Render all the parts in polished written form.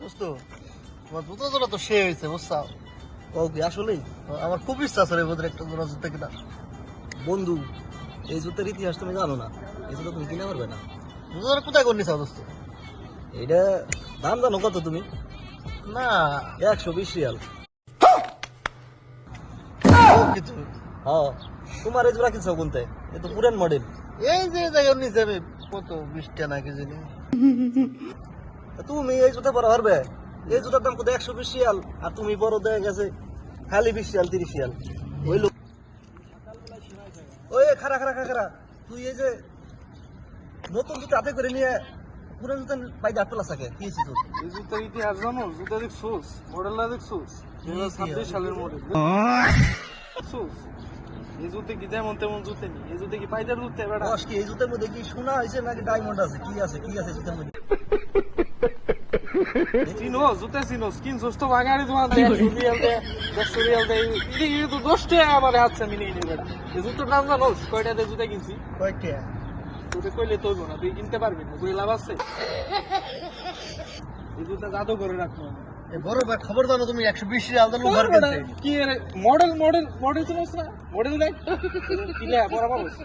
বুঝতো তোমার জুতো জোড়া তো সে হয়েছে বুঝছো। ও কি আসলেই? আমার খুব ইচ্ছা আছে রে বোধহয় একটা জোড়া জুতো কিনা। বন্ধু, এই জুতার ইতিহাস তুমি জানো না, এই জুতো তুমি কিনে পারবে না। জুতো জোড়া কোথায় করে নিছো দোস্ত? এটা দাম জানো কত তুমি? না 120 রিয়াল। কি তুমি হ্যাঁ, তোমার এই জোড়া কিনছো কোনতে? এ তো পুরান মডেল। এই যে জায়গার নিচে আমি কত 20 টাকা না কি জানি। তুমি এই জুতা পরা পারবে? এই জুতার দাম কত? 120 রিয়াল। আর তুমি বড় দেখা গেছে খালি 20 রিয়াল 30 রিয়াল। ওই লোক ওই খারা খারা খারা খারা, তুই এই যে নতুন জুতা হাতে করে নিয়ে পুরান জুতা পাইতে আটলা থাকে কি হয়েছে তোর? এই জুতার ইতিহাস জানো? জুতা দেখছোস? মডেলটা দেখছোস? 2026 সালের মডেল দেখছোস? এই জুতে কি যেমন তেমন জুতে নেই, এই জুতে কি পাইদার জুতে বেড়া? বস কি এই জুতার মধ্যে কি সোনা হয়েছে নাকি ডায়মন্ড আছে? কি আছে কি আছে জুতার মধ্যে? চিনো জুতে চিনোস? কিনছোস তো বাঙালি তোমার 100 রিয়াল দে 100 রিয়াল দে, এই তো 10 টাকা আমার হাত আমি নিয়ে নিই বেড়া। এই জুতোর দাম জানোস কয়টা দিয়ে জুতা কিনছি? কয়টা? তোকে কইলে তৈব না, তুই কিনতে পারবি না, তুই লাভ আছে? এই জুতা জাদু করে রাখবো আমি। এই বড় ভাই খবর দাও না তুমি 120 রিয়াল দাম ঘর কিনতে। কি রে মডেল মডেল মডেল চিনোস না? মডেল দেখ কিলে পড়া পাবস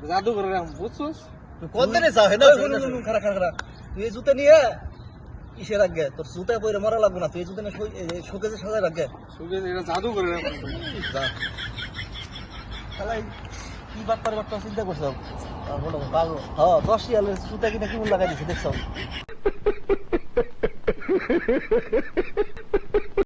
জাদু করে রাখবো বুঝছোস? কোন দিনে চাও হে না? খারা খারা খারা, তুই এই জুতা নিয়ে কিসে রাখবে? তোর জুতা পরে মরা লাগবে না, তুই এই জুতা নিয়ে শোকেজে সাজায় রাখবে। সুগে এটা জাদু করে রাখবো। যা শালাই, কি বাটপার বাটপার চিন্তা করছো? বড় পাগল। হ্যাঁ 10 রিয়ালের জুতা কিনে কেমন লাগাই দিছে দেখছো?